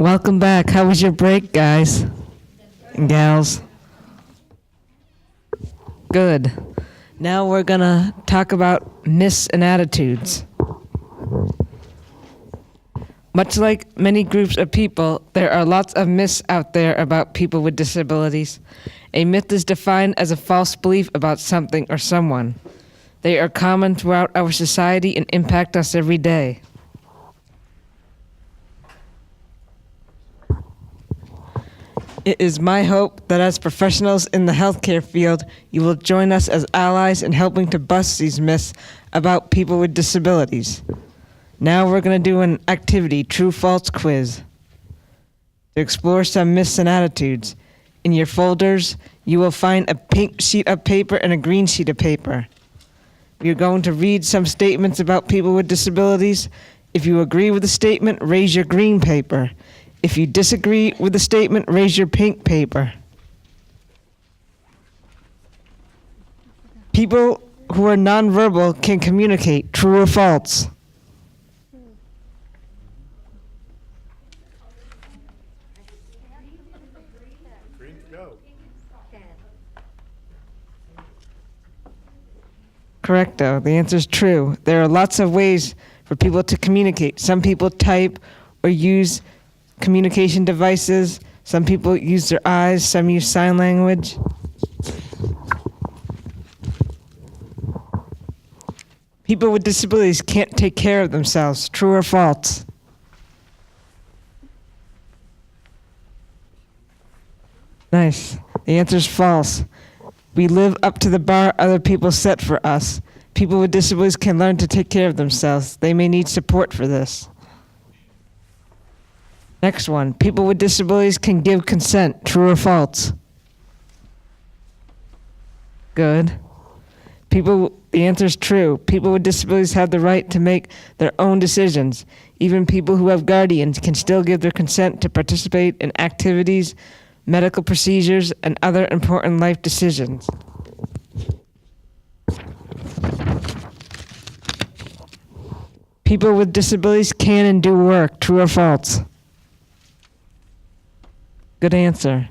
Welcome back. How was your break, guys and gals? Good. Now we're gonna talk about myths and attitudes. Much like many groups of people, there are lots of myths out there about people with disabilities. A myth is defined as a false belief about something or someone. They are common throughout our society and impact us every day. It is my hope that as professionals in the healthcare field, you will join us as allies in helping to bust these myths about people with disabilities. Now we're going to do an activity, true-false quiz, to explore some myths and attitudes. In your folders, you will find a pink sheet of paper and a green sheet of paper. You're going to read some statements about people with disabilities. If you agree with the statement, raise your green paper. If you disagree with the statement, raise your pink paper. People who are nonverbal can communicate, true or false? Green to go. Correcto. The answer is true. There are lots of ways for people to communicate. Some people type or use communication devices. Some people use their eyes. Some use sign language. People with disabilities can't take care of themselves. True or false? Nice. The answer is false. We live up to the bar other people set for us. People with disabilities can learn to take care of themselves. They may need support for this. Next one. People with disabilities can give consent. True or false? Good. The answer is true. People with disabilities have the right to make their own decisions. Even people who have guardians can still give their consent to participate in activities, medical procedures, and other important life decisions. People with disabilities can and do work. True or false? Good answer.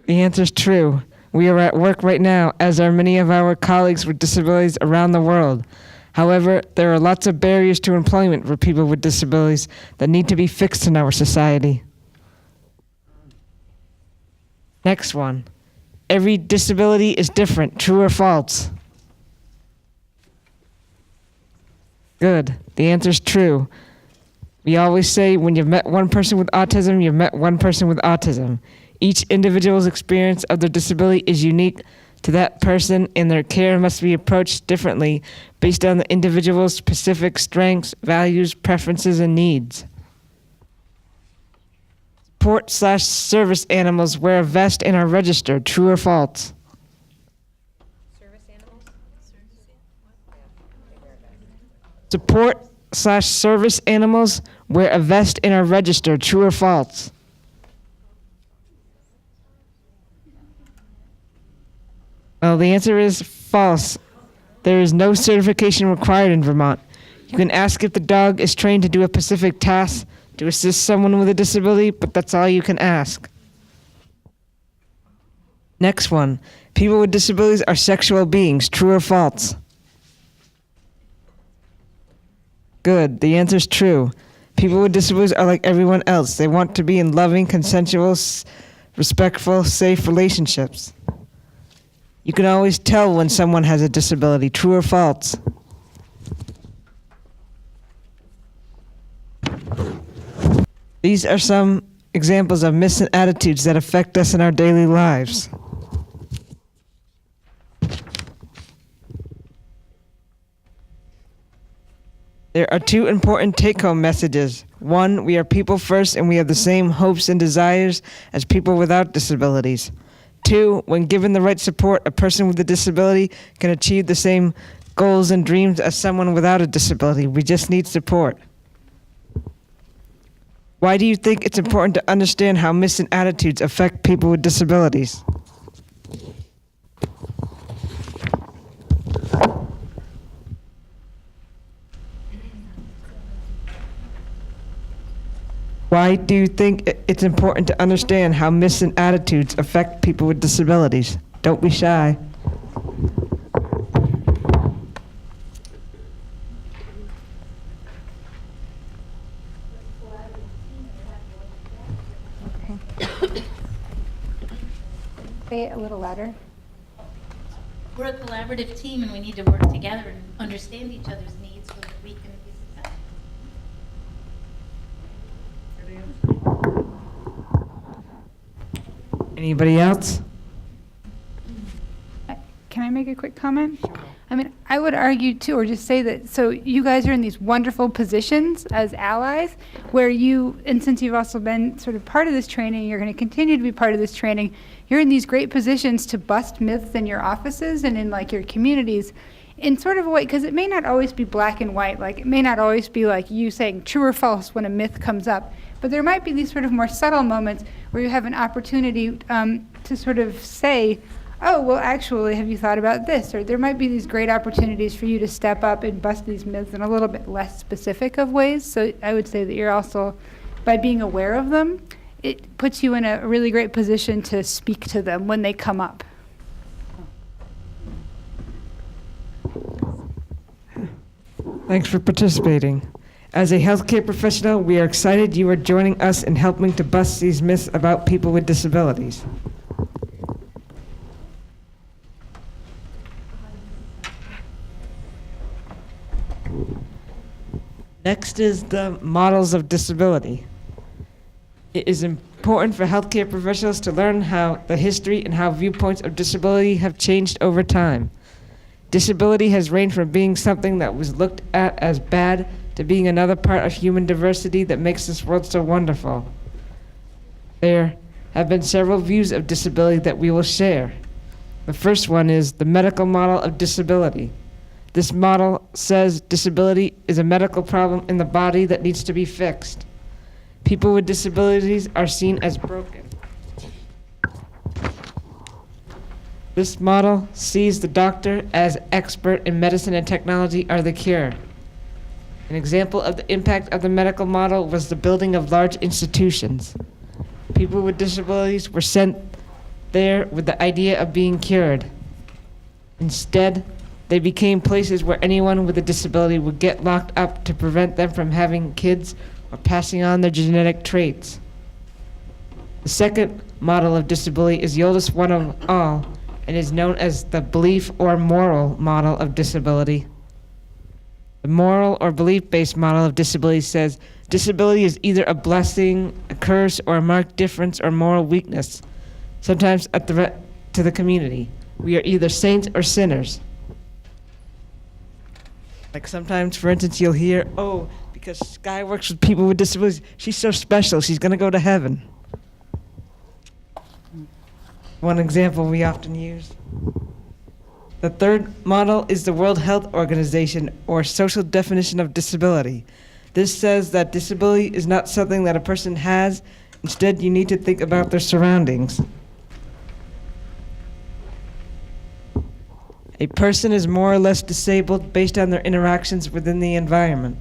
The answer is true. We are at work right now, as are many of our colleagues with disabilities around the world. However, there are lots of barriers to employment for people with disabilities that need to be fixed in our society. Next one. Every disability is different. True or false? Good. The answer is true. We always say when you've met one person with autism, you've met one person with autism. Each individual's experience of their disability is unique to that person, and their care must be approached differently based on the individual's specific strengths, values, preferences, and needs. Support/service animals wear a vest and are registered. True or false? Service animals? Support/service animals wear a vest and are registered. True or false? Well, the answer is false. There is no certification required in Vermont. You can ask if the dog is trained to do a specific task to assist someone with a disability, but that's all you can ask. Next one. People with disabilities are sexual beings. True or false? Good. The answer is true. People with disabilities are like everyone else. They want to be in loving, consensual, respectful, safe relationships. You can always tell when someone has a disability. True or false? These are some examples of myths and attitudes that affect us in our daily lives. There are two important take-home messages. One, we are people first and we have the same hopes and desires as people without disabilities. Two, when given the right support, a person with a disability can achieve the same goals and dreams as someone without a disability. We just need support. Why do you think it's important to understand how myths and attitudes affect people with disabilities? Why do you think it's important to understand how myths and attitudes affect people with disabilities? Don't be shy. Say it a little louder. We're a collaborative team and we need to work together and understand each other's needs so that we can be successful. Anybody else? Can I make a quick comment? I mean, I would argue too, or just say that, so you guys are in these wonderful positions as allies where you, and since you've also been sort of part of this training, you're going to continue to be part of this training, you're in these great positions to bust myths in your offices and in like your communities in sort of a way, because it may not always be black and white, like it may not always be like you saying true or false when a myth comes up, but there might be these sort of more subtle moments where you have an opportunity to sort of say, oh, well, actually, have you thought about this? Or there might be these great opportunities for you to step up and bust these myths in a little bit less specific of ways. So I would say that you're also, by being aware of them, it puts you in a really great position to speak to them when they come up. Thanks for participating. As a healthcare professional, we are excited you are joining us in helping to bust these myths about people with disabilities. Next is the models of disability. It is important for healthcare professionals to learn how the history and how viewpoints of disability have changed over time. Disability has ranged from being something that was looked at as bad to being another part of human diversity that makes this world so wonderful. There have been several views of disability that we will share. The first one is the medical model of disability. This model says disability is a medical problem in the body that needs to be fixed. People with disabilities are seen as broken. This model sees the doctor as expert in medicine and technology are the cure. An example of the impact of the medical model was the building of large institutions. People with disabilities were sent there with the idea of being cured. Instead, they became places where anyone with a disability would get locked up to prevent them from having kids or passing on their genetic traits. The second model of disability is the oldest one of all and is known as the belief or moral model of disability. The moral or belief-based model of disability says disability is either a blessing, a curse, or a marked difference or moral weakness, sometimes a threat to the community. We are either saints or sinners. Like sometimes, for instance, you'll hear, oh, because Sky works with people with disabilities, she's so special, she's going to go to heaven. One example we often use. The third model is the World Health Organization, or social definition of disability. This says that disability is not something that a person has. Instead, you need to think about their surroundings. A person is more or less disabled based on their interactions within the environment.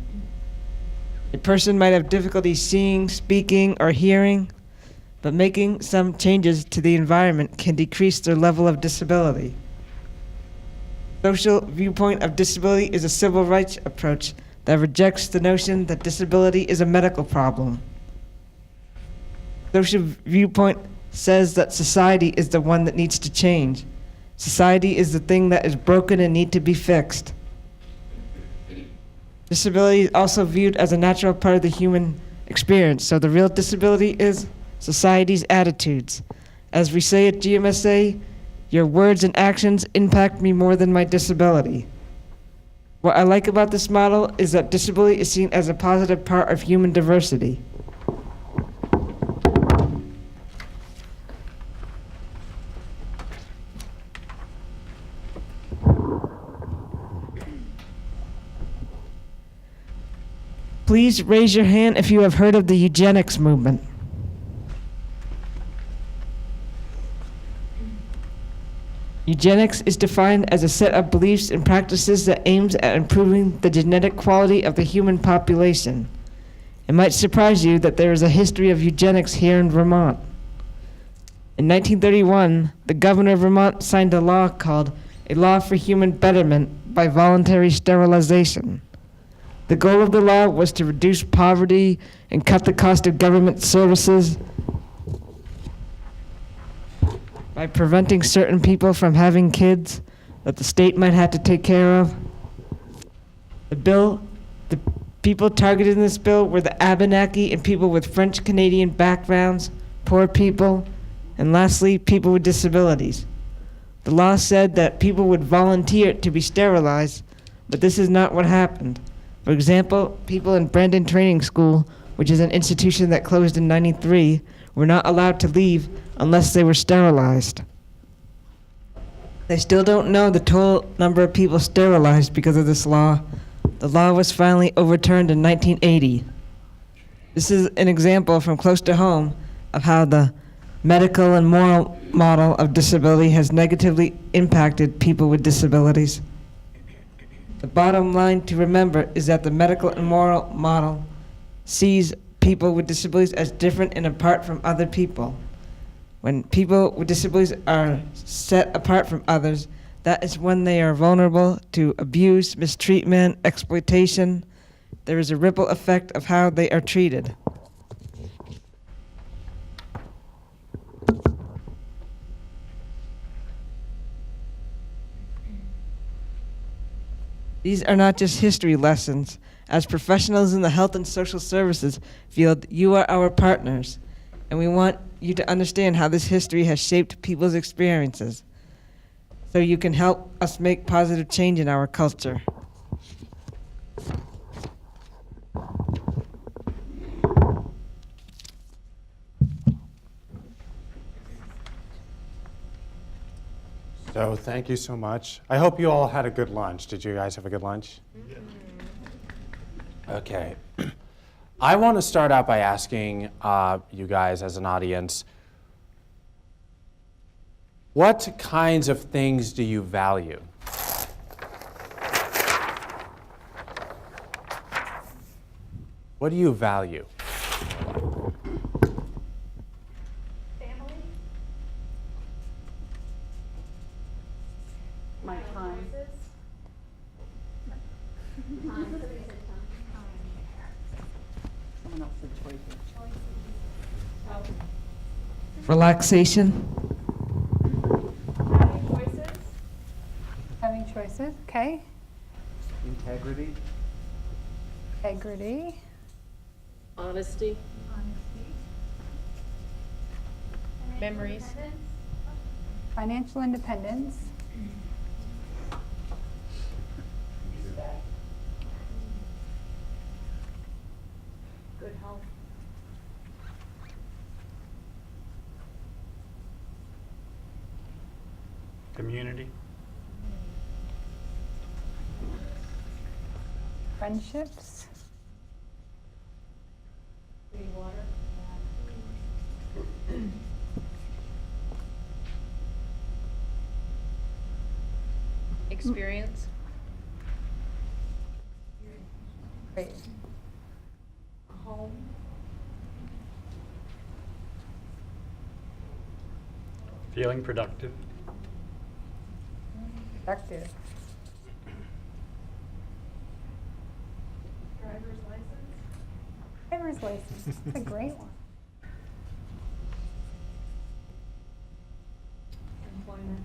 A person might have difficulty seeing, speaking, or hearing, but making some changes to the environment can decrease their level of disability. Social viewpoint of disability is a civil rights approach that rejects the notion that disability is a medical problem. Social viewpoint says that society is the one that needs to change. Society is the thing that is broken and need to be fixed. Disability is also viewed as a natural part of the human experience, so the real disability is society's attitudes. As we say at GMSA, your words and actions impact me more than my disability. What I like about this model is that disability is seen as a positive part of human diversity. Please raise your hand if you have heard of the eugenics movement. Eugenics is defined as a set of beliefs and practices that aims at improving the genetic quality of the human population. It might surprise you that there is a history of eugenics here in Vermont. In 1931, the governor of Vermont signed a law called A Law for Human Betterment by Voluntary Sterilization. The goal of the law was to reduce poverty and cut the cost of government services by preventing certain people from having kids that the state might have to take care of. The people targeted in this bill were the Abenaki and people with French-Canadian backgrounds, poor people, and lastly, people with disabilities. The law said that people would volunteer to be sterilized, but this is not what happened. For example, people in Brandon Training School, which is an institution that closed in '93, were not allowed to leave unless they were sterilized. They still don't know the total number of people sterilized because of this law. The law was finally overturned in 1980. This is an example from close to home of how the medical and moral model of disability has negatively impacted people with disabilities. The bottom line to remember is that the medical and moral model sees people with disabilities as different and apart from other people. When people with disabilities are set apart from others, that is when they are vulnerable to abuse, mistreatment, exploitation. There is a ripple effect of how they are treated. These are not just history lessons. As professionals in the health and social services field, you are our partners, and we want you to understand how this history has shaped people's experiences, so you can help us make positive change in our culture. So thank you so much. I hope you all had a good lunch. Did you guys have a good lunch? Okay. I want to start out by asking you guys as an audience, what kinds of things do you value? What do you value? Family? My time. Someone else said choices. Relaxation, Having choices, okay. Integrity. Integrity. Honesty. Memories. Financial independence. Good health. Community? Friendships. Clean water. Experience. Great. Home. Feeling productive? Productive. Driver's license. Driver's license. That's a great one. Employment.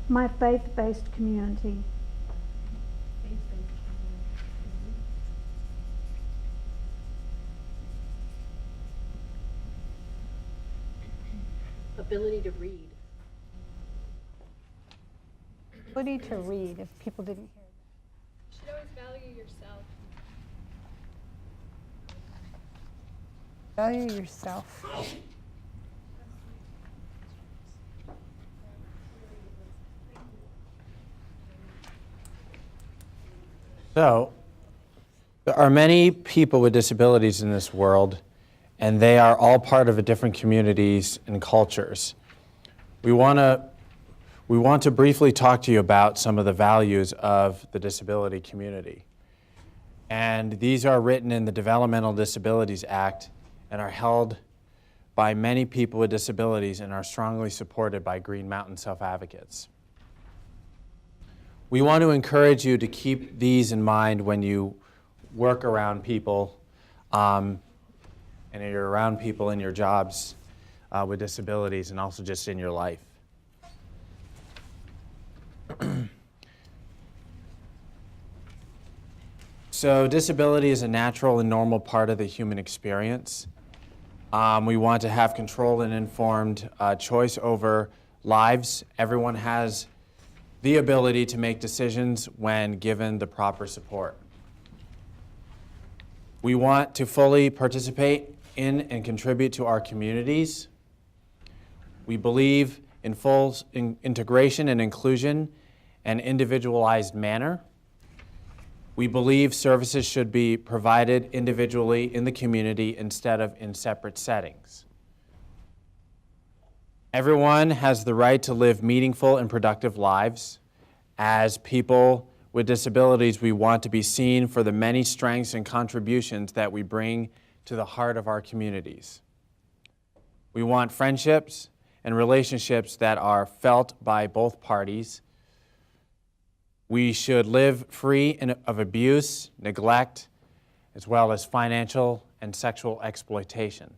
My faith-based community. Ability to read. Ability to read, if people didn't hear You should always value yourself. that. Value yourself. So, there are many people with disabilities in this world, and they are all part of different communities and cultures. We want to briefly talk to you about some of the values of the disability community. And these are written in the Developmental Disabilities Act and are held by many people with disabilities and are strongly supported by Green Mountain Self-Advocates. We want to encourage you to keep these in mind when you work around people and you're around people in your jobs with disabilities and also just in your life. So disability is a natural and normal part of the human experience. We want to have controlled and informed choice over lives. Everyone has the ability to make decisions when given the proper support. We want to fully participate in and contribute to our communities. We believe in full integration and inclusion and individualized manner. We believe services should be provided individually in the community instead of in separate settings. Everyone has the right to live meaningful and productive lives. As people with disabilities, we want to be seen for the many strengths and contributions that we bring to the heart of our communities. We want friendships and relationships that are felt by both parties. We should live free of abuse, neglect, as well as financial and sexual exploitation.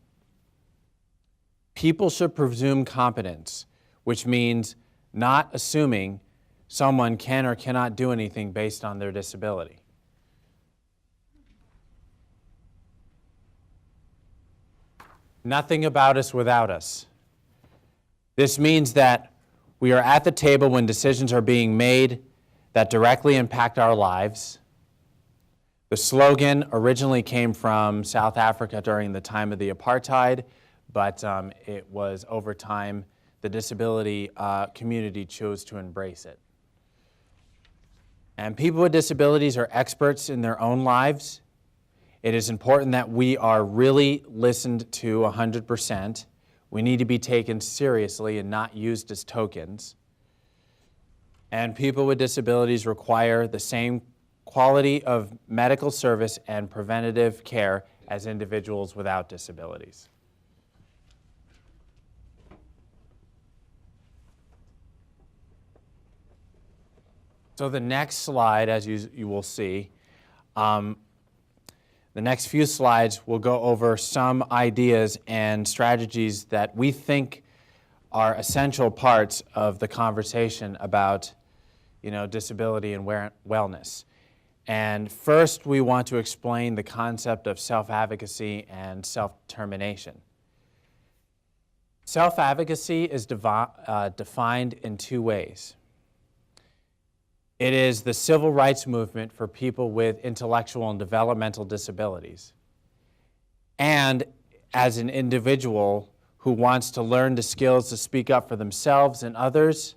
People should presume competence, which means not assuming someone can or cannot do anything based on their disability. Nothing about us without us. This means that we are at the table when decisions are being made that directly impact our lives. The slogan originally came from South Africa during the time of the apartheid, but it was over time the disability community chose to embrace it. And people with disabilities are experts in their own lives. It is important that we are really listened to 100%. We need to be taken seriously and not used as tokens. And people with disabilities require the same quality of medical service and preventative care as individuals without disabilities. So the next slide, as you will see, the next few slides will go over some ideas and strategies that we think are essential parts of the conversation about disability and wellness. And first, we want to explain the concept of self-advocacy and self-determination. Self-advocacy is defined in two ways. It is the civil rights movement for people with intellectual and developmental disabilities. And as an individual who wants to learn the skills to speak up for themselves and others,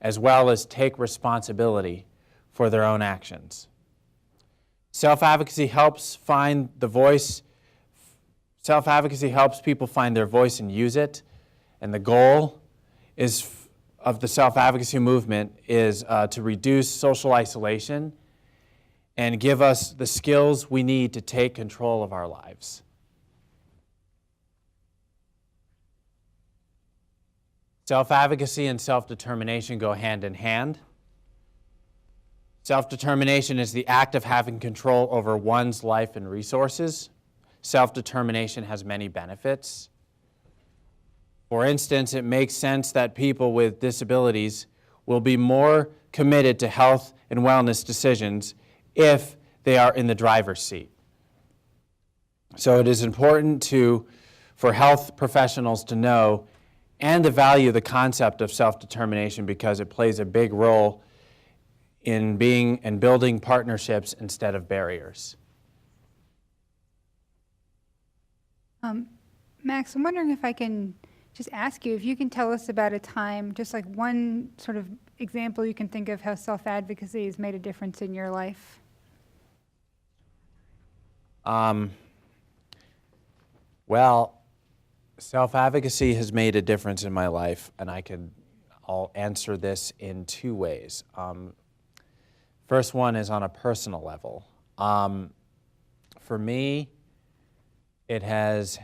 as well as take responsibility for their own actions. Self-advocacy helps people find their voice and use it. And the goal of the self-advocacy movement is to reduce social isolation and give us the skills we need to take control of our lives. Self-advocacy and self-determination go hand in hand. Self-determination is the act of having control over one's life and resources. Self-determination has many benefits. For instance, it makes sense that people with disabilities will be more committed to health and wellness decisions if they are in the driver's seat. So it is important for health professionals to know and to value the concept of self-determination because it plays a big role in being and building partnerships instead of barriers. Max, I'm wondering if I can just ask you if you can tell us about a time, just like one sort of example you can think of how self-advocacy has made a difference in your life. Well, self-advocacy has made a difference in my life, and I'll answer this in two ways. First one is on a personal level. For me, it has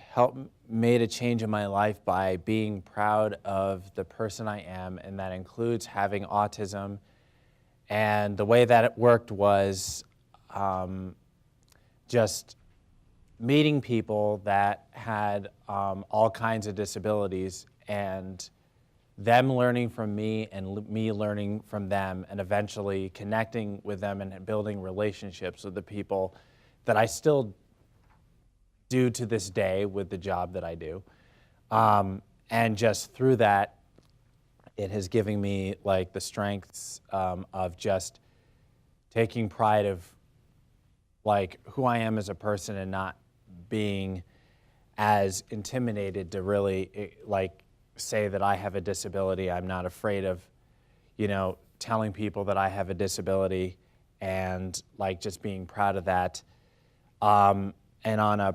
made a change in my life by being proud of the person I am, and that includes having autism. And the way that it worked was just meeting people that had all kinds of disabilities, and them learning from me and me learning from them, and eventually connecting with them and building relationships with the people that I still do to this day with the job that I do. And just through that, it has given me like the strengths of just taking pride of like who I am as a person, and not being as intimidated to really like say that I have a disability. I'm not afraid of, telling people that I have a disability, and like just being proud of that. And on a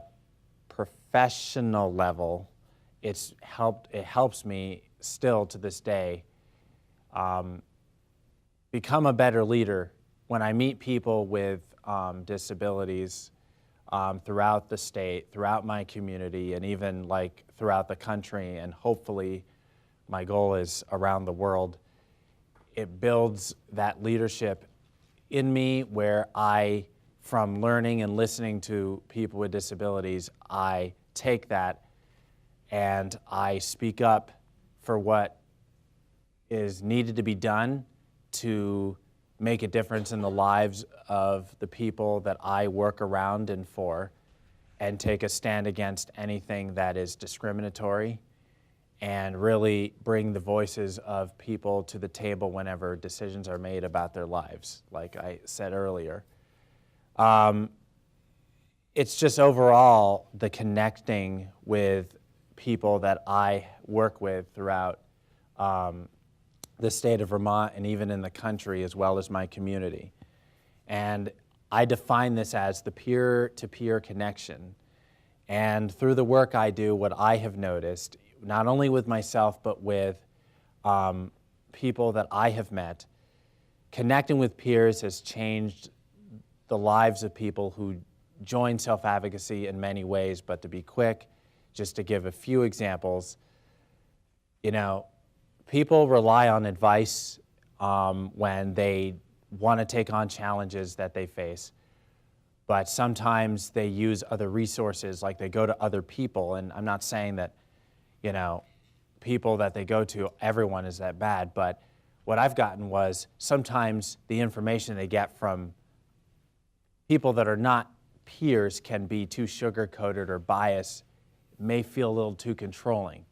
professional level, it helps me still to this day become a better leader when I meet people with disabilities throughout the state, throughout my community, and even like throughout the country, and hopefully my goal is around the world. It builds that leadership in me where from learning and listening to people with disabilities, I take that and I speak up for what is needed to be done to make a difference in the lives of the people that I work around and for, and take a stand against anything that is discriminatory, and really bring the voices of people to the table whenever decisions are made about their lives, like I said earlier. It's just overall the connecting with people that I work with throughout the state of Vermont, and even in the country, as well as my community. And I define this as the peer-to-peer connection. And through the work I do, what I have noticed, not only with myself, but with people that I have met, connecting with peers has changed the lives of people who join self-advocacy in many ways. But to be quick, just to give a few examples, people rely on advice when they want to take on challenges that they face. But sometimes they use other resources, like they go to other people. And I'm not saying that, people that they go to, everyone is that bad. But what I've gotten was sometimes the information they get from people that are not peers can be too sugar-coated or biased, may feel a little too controlling.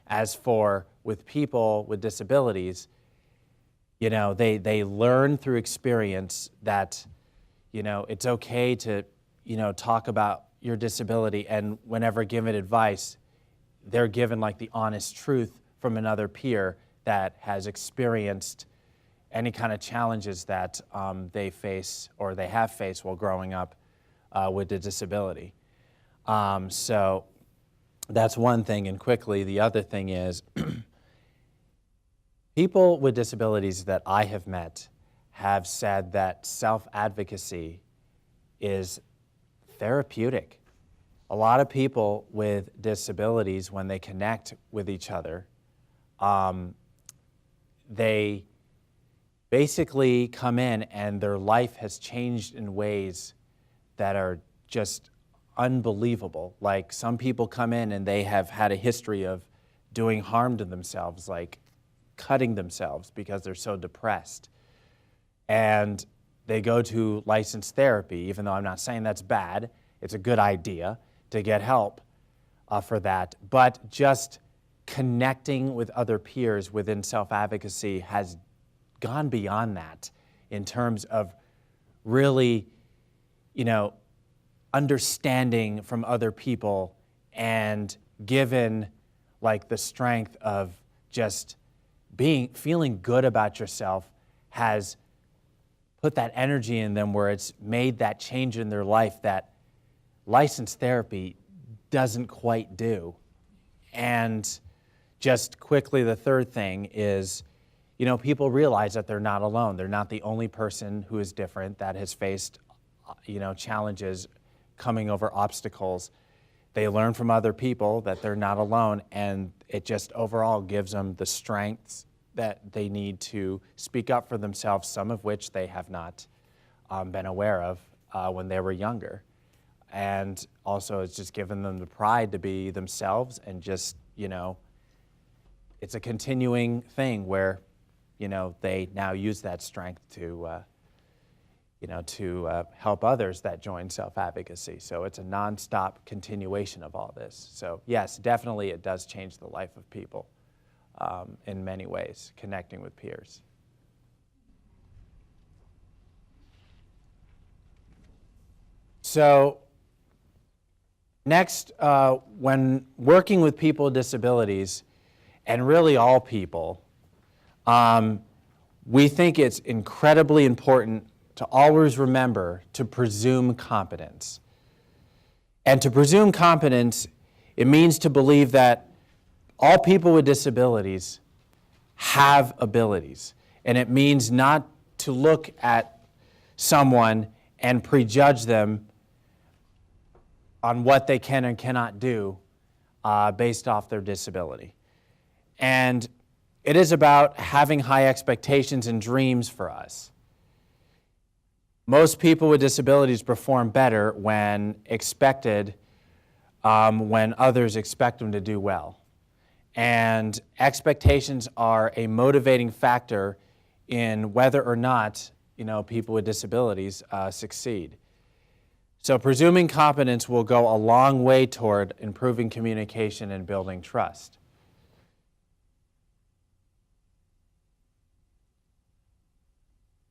As for with people with disabilities, they learn through experience that, it's okay to, talk about your disability, and whenever given advice, they're given like the honest truth from another peer that has experienced any kind of challenges that they face or they have faced while growing up with a disability. So that's one thing. And quickly, the other thing is people with disabilities that I have met have said that self-advocacy is therapeutic. A lot of people with disabilities, when they connect with each other, they basically come in and their life has changed in ways that are just unbelievable. Like some people come in and they have had a history of doing harm to themselves, like cutting themselves because they're so depressed. And they go to licensed therapy, even though I'm not saying that's bad. It's a good idea to get help for that. But just connecting with other peers within self-advocacy has gone beyond that in terms of really, understanding from other people, and given like the strength of just feeling good about yourself has put that energy in them where it's made that change in their life that licensed therapy doesn't quite do. And just quickly, the third thing is, people realize that they're not alone. They're not the only person who is different that has faced, challenges, coming over obstacles. They learn from other people that they're not alone, and it just overall gives them the strengths that they need to speak up for themselves, some of which they have not been aware of when they were younger. And also it's just given them the pride to be themselves, and just, it's a continuing thing where, they now use that strength to, to help others that join self-advocacy. So it's a nonstop continuation of all this. So yes, definitely it does change the life of people in many ways, connecting with peers. So next, when working with people with disabilities, and really all people, we think it's incredibly important to always remember to presume competence. And to presume competence, it means to believe that all people with disabilities have abilities. And it means not to look at someone and prejudge them on what they can and cannot do based off their disability. And it is about having high expectations and dreams for us. Most people with disabilities perform better when expected, when others expect them to do well. And expectations are a motivating factor in whether or not, people with disabilities succeed. So presuming competence will go a long way toward improving communication and building trust.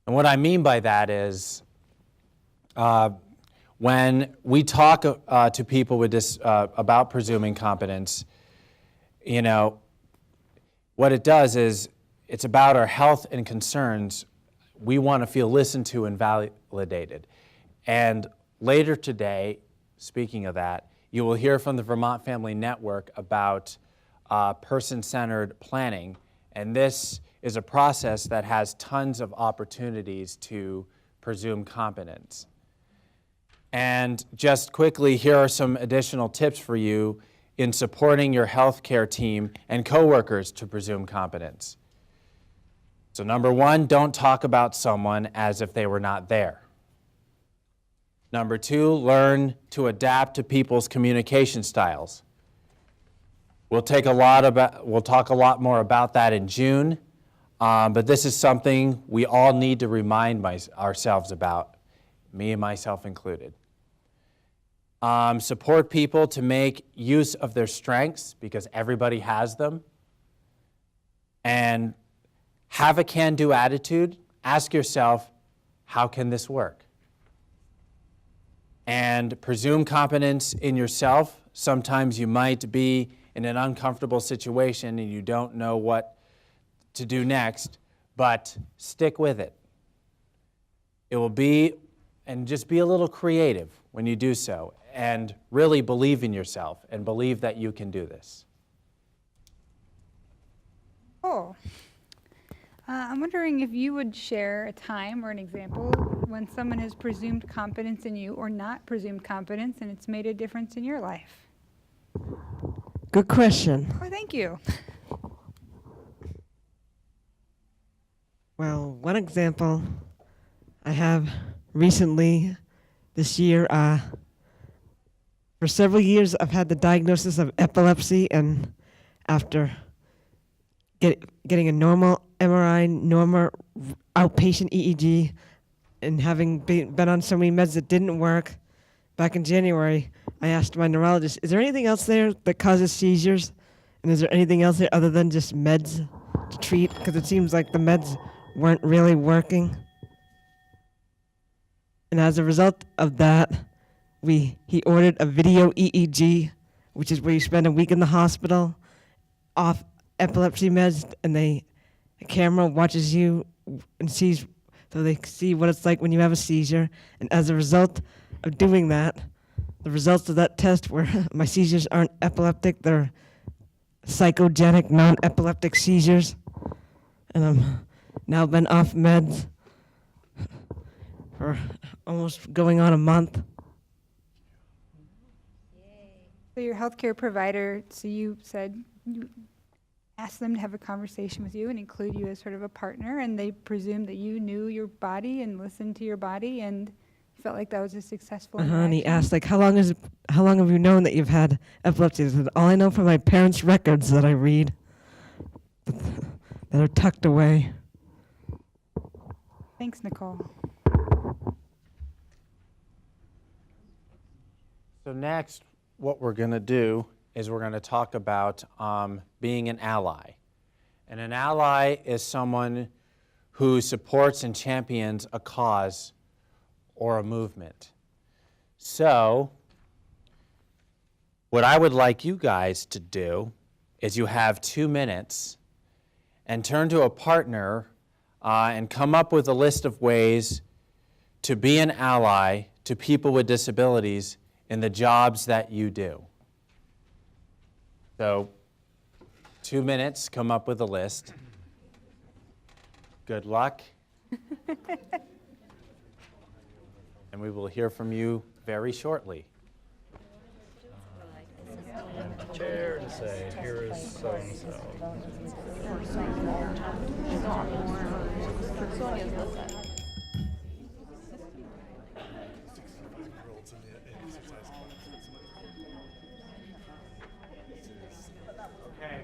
And what I mean by that is, when we talk to people with about presuming competence, what it does is it's about our health and concerns. We want to feel listened to and validated. And later today, speaking of that, you will hear from the Vermont Family Network about person-centered planning. And this is a process that has tons of opportunities to presume competence. And just quickly, here are some additional tips for you in supporting your healthcare team and coworkers to presume competence. So number one, don't talk about someone as if they were not there. Number two, learn to adapt to people's communication styles. We'll talk a lot more about that in June, but this is something we all need to remind ourselves about, me and myself included. Support people to make use of their strengths, because everybody has them. And have a can-do attitude. Ask yourself, how can this work? And presume competence in yourself. Sometimes you might be in an uncomfortable situation and you don't know what to do next, but stick with it. It will be, and just be a little creative when you do so, and really believe in yourself and believe that you can do this. Cool. I'm wondering if you would share a time or an example when someone has presumed competence in you or not presumed competence, and it's made a difference in your life. Good question. Oh, thank you. Well, one example I have recently this year, for several years I've had the diagnosis of epilepsy, and after getting a normal MRI, normal outpatient EEG, and having been on so many meds that didn't work, back in January, I asked my neurologist, is there anything else there that causes seizures? And is there anything else there other than just meds to treat? Because it seems like the meds weren't really working. And as a result of that, he ordered a video EEG, which is where you spend a week in the hospital off epilepsy meds, and a camera watches you and sees, so they see what it's like when you have a seizure. And as a result of doing that, the results of that test were my seizures aren't epileptic, they're psychogenic, non-epileptic seizures. And I'm now been off meds for almost going on a month. So your healthcare provider, so you said you asked them to have a conversation with you and include you as sort of a partner, and they presumed that you knew your body and listened to your body, and you felt like that was a successful And he interaction? asked, like, how long have you known that you've had epilepsy? I said, all I know from my parents' records that I read that are tucked away. Thanks, Nicole. So next, what we're going to do is we're going to talk about being an ally. And an ally is someone who supports and champions a cause or a movement. So what I would like you guys to do is you have 2 minutes and turn to a partner and come up with a list of ways to be an ally to people with disabilities in the jobs that you do. So 2 minutes, come up with a list. Good luck. And we will hear from you very shortly. Chair and say, here is so-and-so. Okay.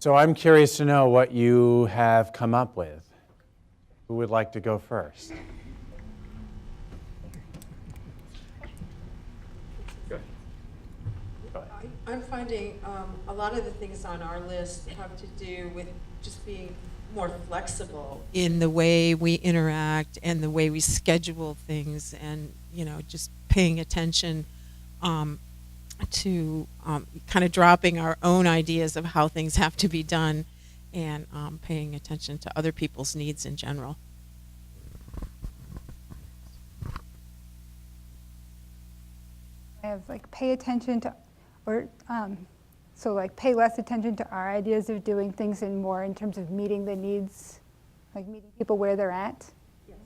So I'm curious to know what you have come up with. Who would like to go first? I'm finding a lot of the things on our list have to do with just being more flexible. In the way we interact and the way we schedule things, and just paying attention to kind of dropping our own ideas of how things have to be done, and paying attention to other people's needs in general. I have pay attention to, or pay less attention to our ideas of doing things and more in terms of meeting the needs, meeting people where they're at. Yes.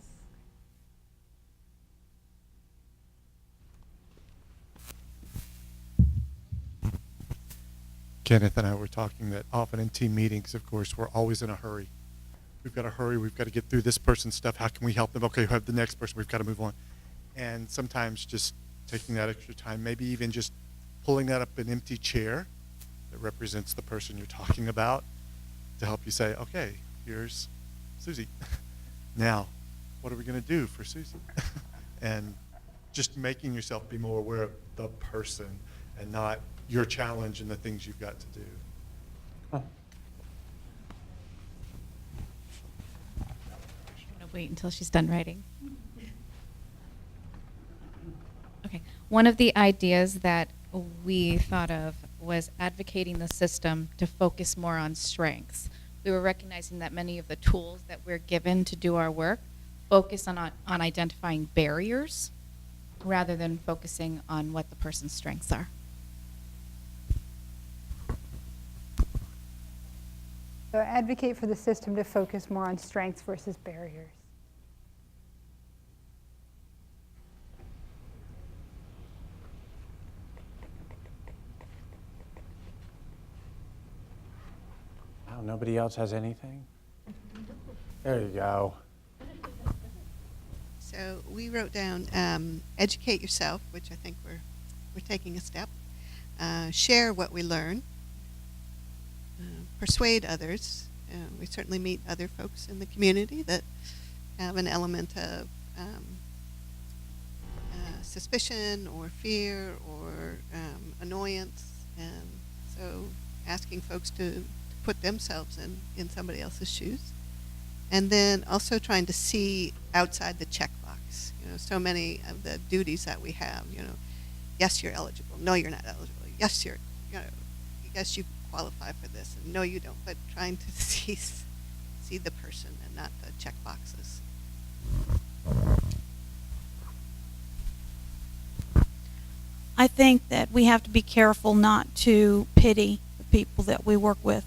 Kenneth and I were talking that often in team meetings, of course, we're always in a hurry. We've got to hurry. We've got to get through this person's stuff. How can we help them? Okay, we have the next person. We've got to move on. And sometimes just taking that extra time, maybe even just pulling that up an empty chair that represents the person you're talking about to help you say, okay, here's Susie. Now, what are we going to do for Susie? And just making yourself be more aware of the person and not your challenge and the things you've got to do. I'm gonna wait until she's done writing. Okay. One of the ideas that we thought of was advocating the system to focus more on strengths. We were recognizing that many of the tools that we're given to do our work focus on identifying barriers rather than focusing on what the person's strengths are. So advocate for the system to focus more on strengths versus barriers. Wow, nobody else has anything? There you go. So we wrote down educate yourself, which I think we're taking a step. Share what we learn. Persuade others. We certainly meet other folks in the community that have an element of suspicion or fear or annoyance, and so asking folks to put themselves in somebody else's shoes. And then also trying to see outside the checkbox. So many of the duties that we have, yes, you're eligible. No, you're not eligible. Yes, you're, you know, yes, you qualify for this. And no, you don't. But trying to see the person and not the check boxes. I think that we have to be careful not to pity the people that we work with.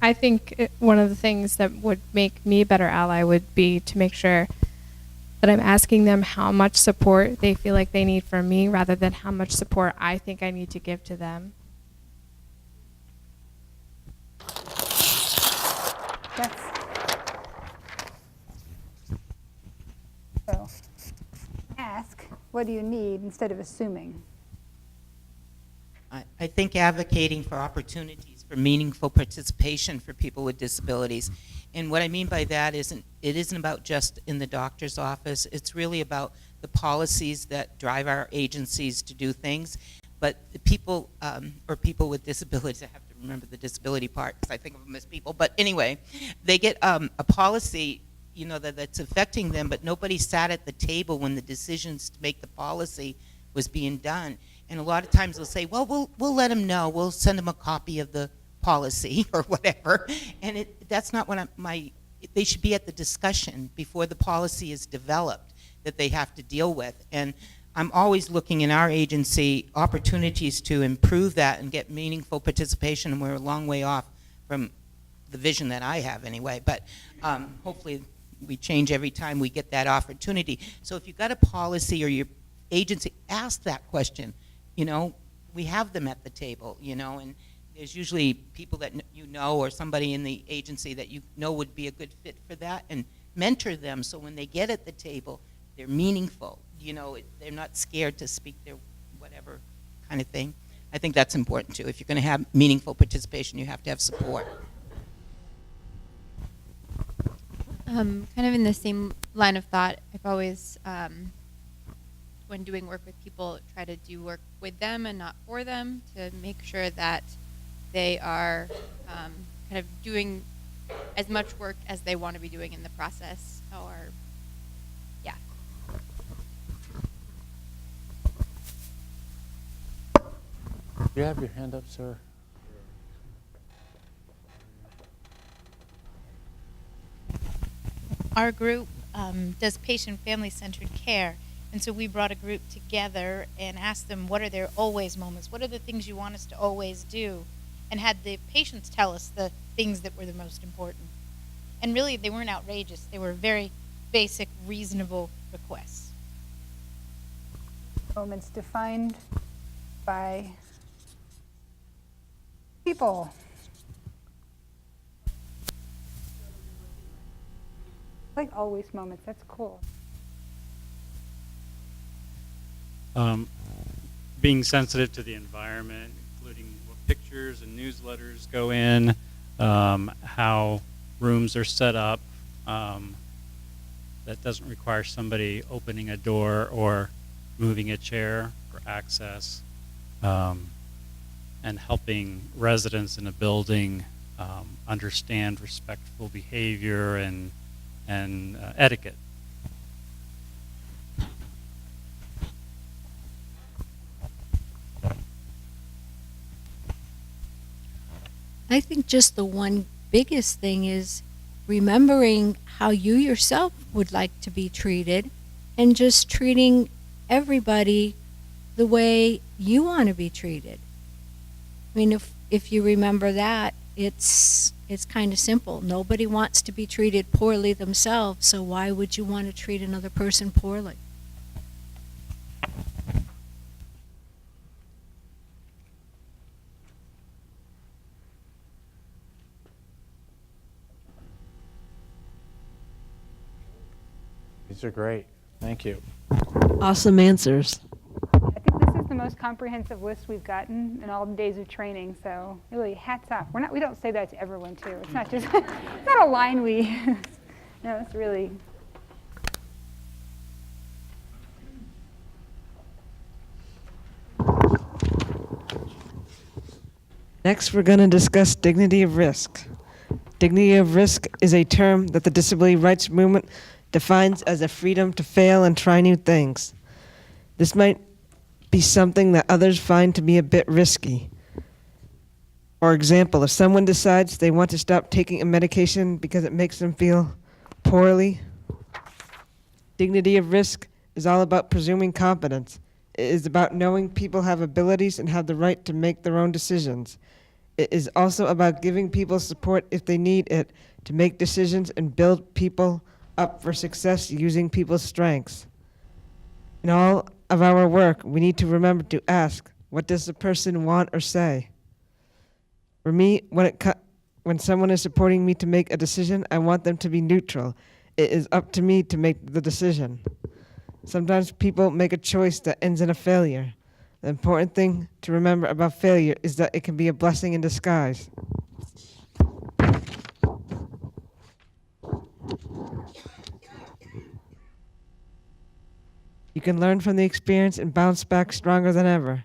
I think one of the things that would make me a better ally would be to make sure that I'm asking them how much support they feel like they need from me rather than how much support I think I need to give to them. So ask, what do you need, instead of assuming. I think advocating for opportunities for meaningful participation for people with disabilities. And what I mean by that isn't, it isn't about just in the doctor's office. It's really about the policies that drive our agencies to do things. But the people, or people with disabilities, I have to remember the disability part because I think of them as people. But anyway, they get a policy, you know, that's affecting them, but nobody sat at the table when the decisions to make the policy was being done. And a lot of times they'll say, well, we'll let them know. We'll send them a copy of the policy or whatever. And that's not what they should be at the discussion before the policy is developed that they have to deal with. And I'm always looking in our agency opportunities to improve that and get meaningful participation, and we're a long way off from the vision that I have anyway. But hopefully we change every time we get that opportunity. So if you've got a policy or your agency, ask that question. You know, we have them at the table, you know, and there's usually people that you know or somebody in the agency that you know would be a good fit for that, and mentor them so when they get at the table, they're meaningful. You know, they're not scared to speak their whatever kind of thing. I think that's important too. If you're going to have meaningful participation, you have to have support. Kind of in the same line of thought, I've always, when doing work with people, try to do work with them and not for them, to make sure that they are kind of doing as much work as they want to be doing in the process. Or, yeah. You have your hand up, sir. Our group does patient family-centered care. And so we brought a group together and asked them, what are their always moments? What are the things you want us to always do? And had the patients tell us the things that were the most important. And really, they weren't outrageous. They were very basic, reasonable requests. Moments defined by people. Like always moments, that's cool. Being sensitive to the environment, including what pictures and newsletters go in, how rooms are set up. That doesn't require somebody opening a door or moving a chair for access, and helping residents in a building understand respectful behavior and etiquette. I think just the one biggest thing is remembering how you yourself would like to be treated and just treating everybody the way you want to be treated. I mean, if you remember that, it's kind of simple. Nobody wants to be treated poorly themselves, so why would you want to treat another person poorly? These are great. Thank you. Awesome answers. I think this is the most comprehensive list we've gotten in all the days of training, so really hats off. We don't say that to everyone too. It's not just, it's not a line we, no, it's really. Next, we're going to discuss dignity of risk. Dignity of risk is a term that the disability rights movement defines as a freedom to fail and try new things. This might be something that others find to be a bit risky. For example, if someone decides they want to stop taking a medication because it makes them feel poorly, dignity of risk is all about presuming competence. It is about knowing people have abilities and have the right to make their own decisions. It is also about giving people support if they need it to make decisions and build people up for success using people's strengths. In all of our work, we need to remember to ask, what does the person want or say? For me, when someone is supporting me to make a decision, I want them to be neutral. It is up to me to make the decision. Sometimes people make a choice that ends in a failure. The important thing to remember about failure is that it can be a blessing in disguise. You can learn from the experience and bounce back stronger than ever.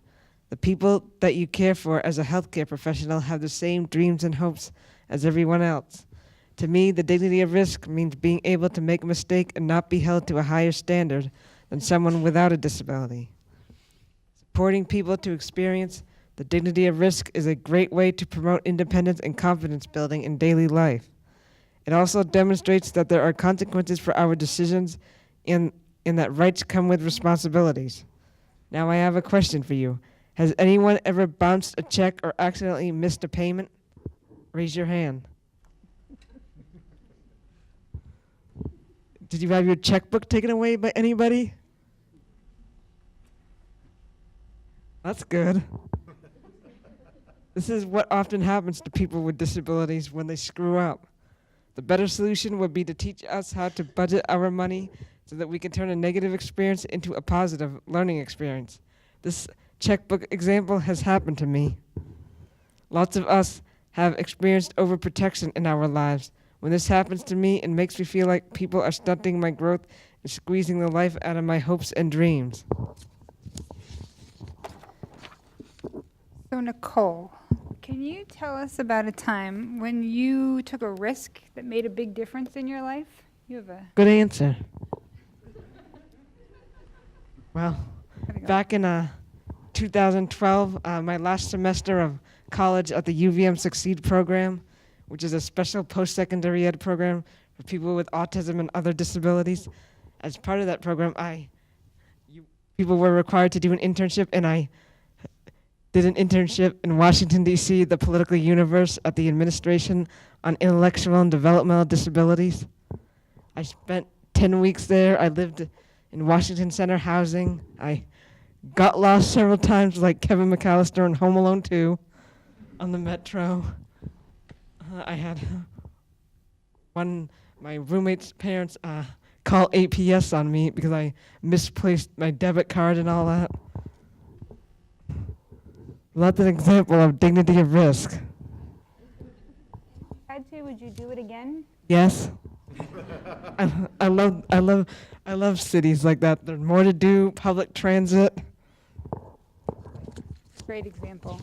The people that you care for as a healthcare professional have the same dreams and hopes as everyone else. To me, the dignity of risk means being able to make a mistake and not be held to a higher standard than someone without a disability. Supporting people to experience the dignity of risk is a great way to promote independence and confidence building in daily life. It also demonstrates that there are consequences for our decisions and that rights come with responsibilities. Now I have a question for you. Has anyone ever bounced a check or accidentally missed a payment? Raise your hand. Did you have your checkbook taken away by anybody? That's good. This is what often happens to people with disabilities when they screw up. The better solution would be to teach us how to budget our money so that we can turn a negative experience into a positive learning experience. This checkbook example has happened to me. Lots of us have experienced overprotection in our lives. When this happens to me, it makes me feel like people are stunting my growth and squeezing the life out of my hopes and dreams. So Nicole, can you tell us about a time when you took a risk that made a big difference in your life? You have a Good answer. Well, back in 2012, my last semester of college at the UVM Succeed program, which is a special post-secondary ed program for people with autism and other disabilities. As part of that program, people were required to do an internship, and I did an internship in Washington, D.C., the political universe at the Administration on Intellectual and Developmental Disabilities. I spent 10 weeks there. I lived in Washington Center housing. I got lost several times like Kevin McAllister in Home Alone 2 on the Metro. I had my roommate's parents call APS on me because I misplaced my debit card and all that. Well, that's an example of dignity of risk. had to, would you do it again? Yes. I love cities like that. There's more to do. Public transit. Great example.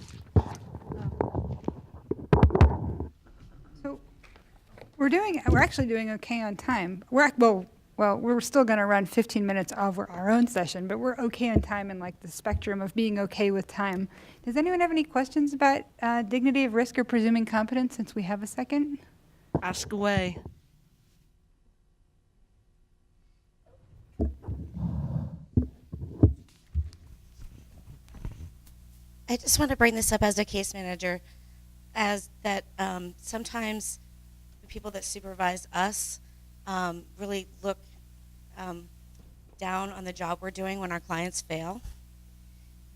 So we're actually doing okay on time. We're still going to run 15 minutes over our own session, but we're okay on time in like the spectrum of being okay with time. Does anyone have any questions about dignity of risk or presuming competence since we have a second? Ask away. I just want to bring this up as a case manager, as that sometimes the people that supervise us really look down on the job we're doing when our clients fail,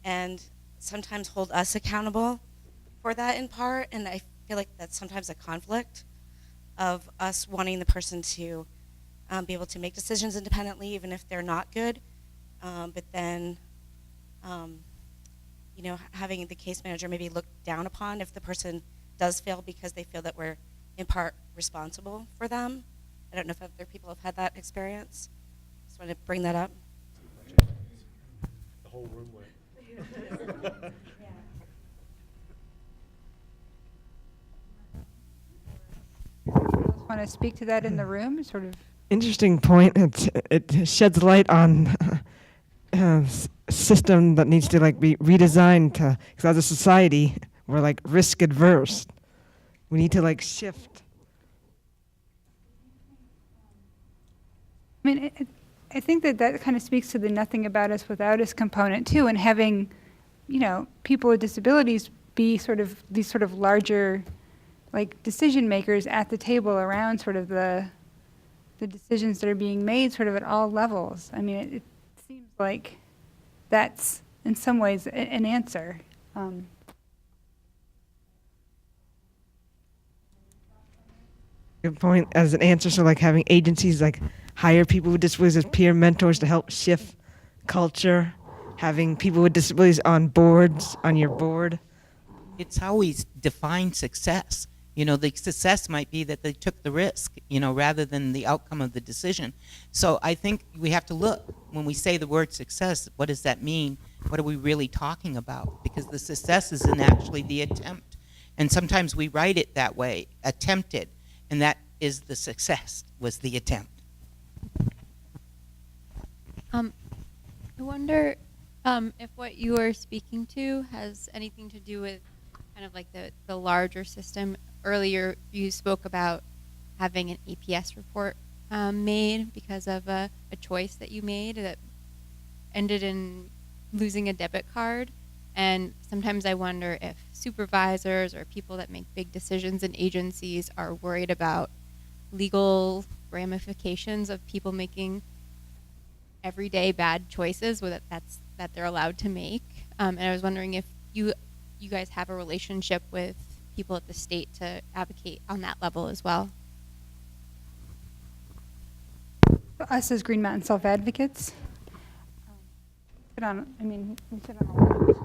and sometimes hold us accountable for that in part, and I feel like that's sometimes a conflict of us wanting the person to be able to make decisions independently even if they're not good, but then having the case manager maybe look down upon if the person does fail because they feel that we're in part responsible for them. I don't know if other people have had that experience. Just want to bring that up. The whole room went. Want to speak to that in the room? Sort of. Interesting point. It sheds light on system that needs to like be redesigned to, because as a society we're like risk adverse. We need to like shift. I mean, I think that kind of speaks to the nothing about us without us component too, and having, people with disabilities be sort of these sort of larger, like decision makers at the table around sort of the decisions that are being made sort of at all levels. I mean, it seems like that's in some ways an answer. Good point. As an answer, so like having agencies like hire people with disabilities as peer mentors to help shift culture, having people with disabilities on boards, on your board. It's how we define success. The success might be that they took the risk, rather than the outcome of the decision. So I think we have to look, when we say the word success, what does that mean? What are we really talking about? Because the success isn't actually the attempt. And sometimes we write it that way, attempted, and that is the success, was the attempt. I wonder if what you are speaking to has anything to do with kind of like the larger system. Earlier, you spoke about having an APS report made because of a choice that you made that ended in losing a debit card. And sometimes I wonder if supervisors or people that make big decisions in agencies are worried about legal ramifications of people making everyday bad choices that they're allowed to make. And I was wondering if you guys have a relationship with people at the state to advocate on that level as well. Us as Green Mountain Self-Advocates,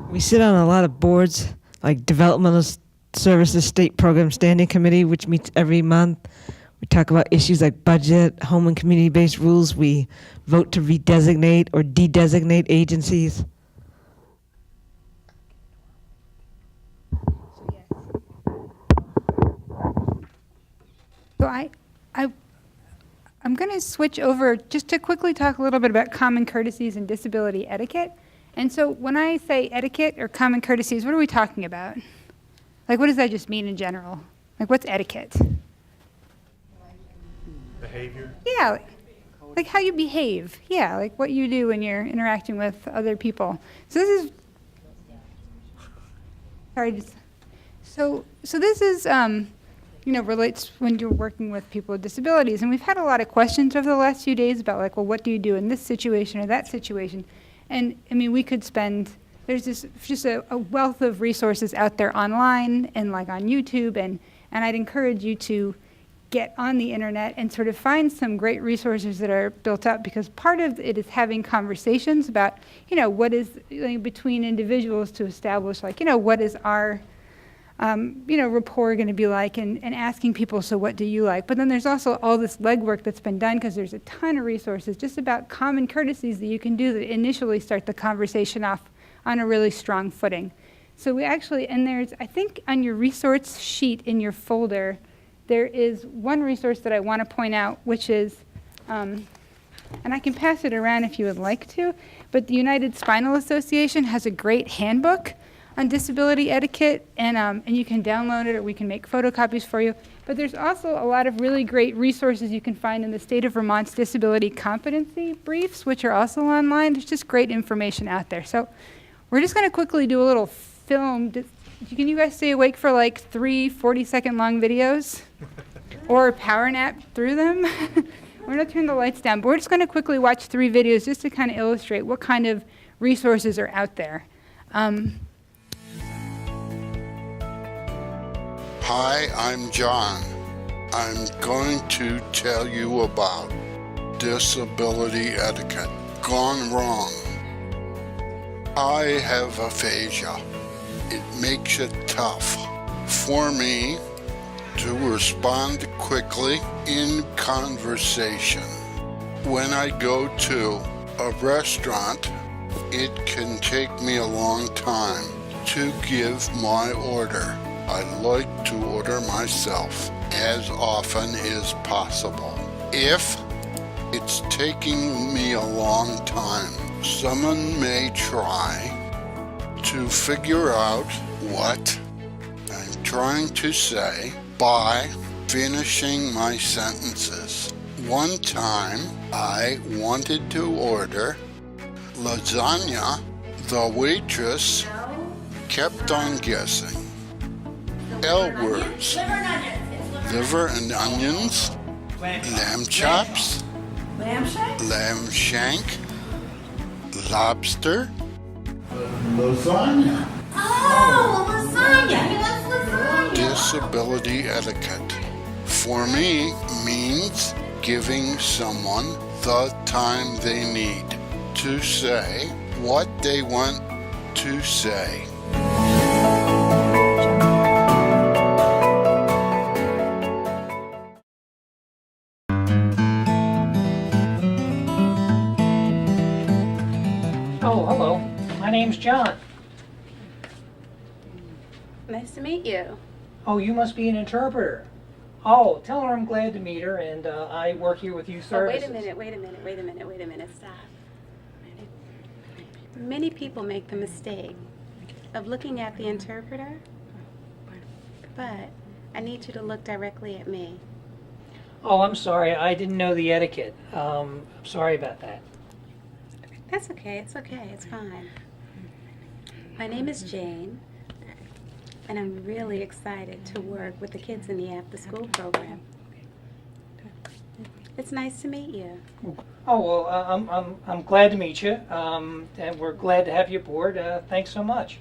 we sit on a lot of boards, like Developmental Services State Program Standing Committee, which meets every month. We talk about issues like budget, home and community-based rules. We vote to redesignate or de-designate agencies. So I'm going to switch over just to quickly talk a little bit about common courtesies and disability etiquette. And so when I say etiquette or common courtesies, what are we talking about? Like, what does that just mean in general? Like, what's etiquette? Behavior? Yeah, like how you behave. Yeah, like what you do when you're interacting with other people. So this is, so this is, relates when you're working with people with disabilities. And we've had a lot of questions over the last few days about like, well, what do you do in this situation or that situation? And I mean, we could spend, there's just a wealth of resources out there online and like on YouTube. And I'd encourage you to get on the internet and sort of find some great resources that are built up, because part of it is having conversations about, what is between individuals to establish like, what is our rapport going to be like, and asking people, so what do you like? But then there's also all this legwork that's been done, because there's a ton of resources just about common courtesies that you can do that initially start the conversation off on a really strong footing. So we actually, and there's, I think on your resource sheet in your folder, there is one resource that I want to point out, which is, and I can pass it around if you would like to, but the United Spinal Association has a great handbook on disability etiquette, and you can download it or we can make photocopies for you. But there's also a lot of really great resources you can find in the state of Vermont's disability competency briefs, which are also online. There's just great information out there. So we're just going to quickly do a little film. Can you guys stay awake for like 3 40-second long videos? Or power nap through them? We're going to turn the lights down, but we're just going to quickly watch 3 videos just to kind of illustrate what kind of resources are out there. Hi, I'm John. I'm going to tell you about disability etiquette gone wrong. I have aphasia. It makes it tough for me to respond quickly in conversation. When I go to a restaurant, it can take me a long time to give my order. I like to order myself as often as possible. If it's taking me a long time, someone may try to figure out what I'm trying to say by finishing my sentences. One time, I wanted to order lasagna. The waitress kept on guessing. L words. Liver and onions, lamb chops, lamb shank, lobster, lasagna. Oh, lasagna. He wants lasagna. Disability etiquette, for me, means giving someone the time they need to say what they want to say. Oh, hello. My name's John. Nice to meet you. Oh, you must be an interpreter. Oh, tell her I'm glad to meet her, and I work here with Youth Oh, Services. wait a minute, stop. Many people make the mistake of looking at the interpreter, but I need you to look directly at me. Oh, I'm sorry. I didn't know the etiquette. I'm sorry about that. That's okay, it's fine. My name is Jane, and I'm really excited to work with the kids in the after-school program. It's nice to meet you. Oh, well, I'm glad to meet you, and we're glad to have you aboard. Thanks so much.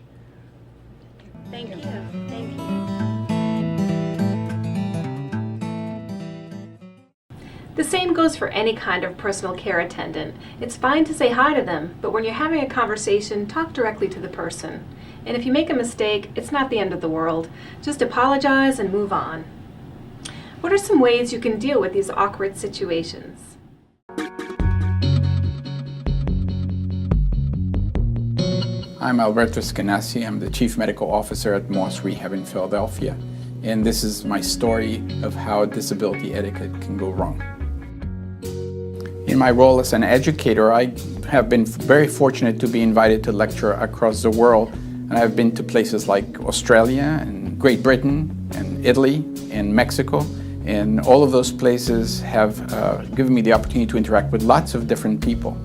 Thank you. The same goes for any kind of personal care attendant. It's fine to say hi to them, but when you're having a conversation, talk directly to the person. And if you make a mistake, it's not the end of the world. Just apologize and move on. What are some ways you can deal with these awkward situations? I'm Alberto Scanassi. I'm the Chief Medical Officer at Moss Rehab in Philadelphia. And this is my story of how disability etiquette can go wrong. In my role as an educator, I have been very fortunate to be invited to lecture across the world. And I've been to places like Australia and Great Britain and Italy and Mexico. And all of those places have given me the opportunity to interact with lots of different people.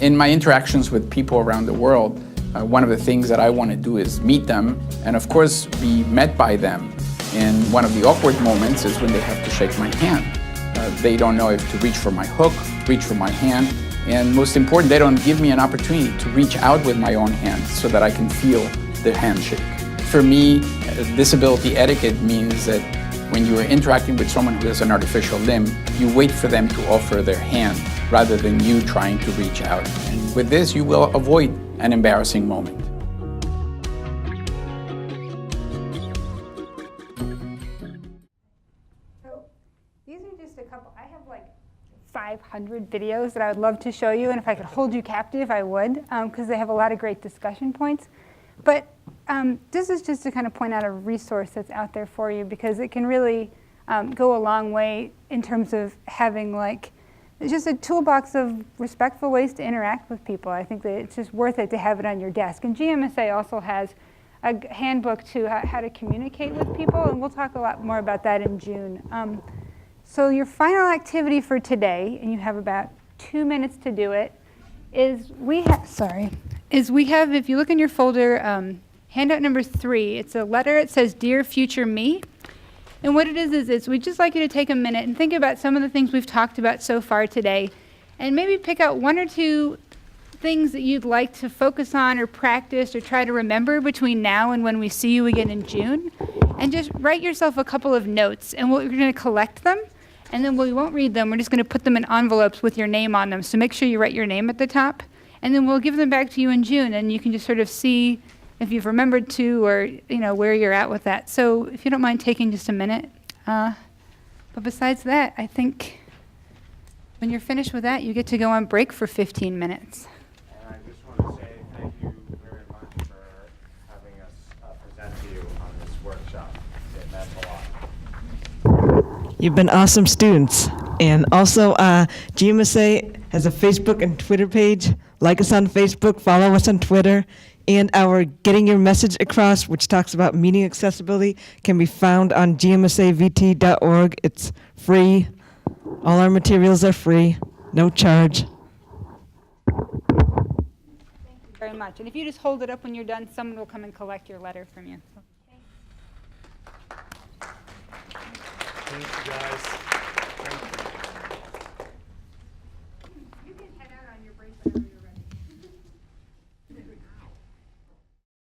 In my interactions with people around the world, one of the things that I want to do is meet them and of course be met by them. And one of the awkward moments is when they have to shake my hand. They don't know if to reach for my hook, reach for my hand, and most important, they don't give me an opportunity to reach out with my own hand so that I can feel the handshake. For me, disability etiquette means that when you are interacting with someone who has an artificial limb, you wait for them to offer their hand rather than you trying to reach out. And with this, you will avoid an embarrassing moment. So these are just a couple. I have like 500 videos that I would love to show you, and if I could hold you captive, I would, because they have a lot of great discussion points. But this is just to kind of point out a resource that's out there for you, because it can really go a long way in terms of having like it's just a toolbox of respectful ways to interact with people. I think that it's just worth it to have it on your desk. And GMSA also has a handbook to how to communicate with people, and we'll talk a lot more about that in June. So your final activity for today, and you have about 2 minutes to do it, is we have, if you look in your folder, handout number 3, it's a letter. It says, "Dear Future Me." And what it is we'd just like you to take a minute and think about some of the things we've talked about so far today, and maybe pick out 1 or 2 things that you'd like to focus on or practice or try to remember between now and when we see you again in June. And just write yourself a couple of notes, and we're going to collect them, and then we won't read them. We're just going to put them in envelopes with your name on them. So make sure you write your name at the top, and then we'll give them back to you in June, and you can just sort of see if you've remembered to, or where you're at with that. So if you don't mind taking just a minute. But besides that, I think when you're finished with that, you get to go on break for 15 minutes. And I just want to say thank you very much for having us present to you on this workshop. It meant a lot. You've been awesome students. And also, GMSA has a Facebook and Twitter page. Like us on Facebook, follow us on Twitter. And our Getting Your Message Across, which talks about meeting accessibility, can be found on gmsavt.org. It's free. All our materials are free, no charge. Very much. And if you just hold it up when you're done, someone will come and collect your letter from you. Thank you, guys.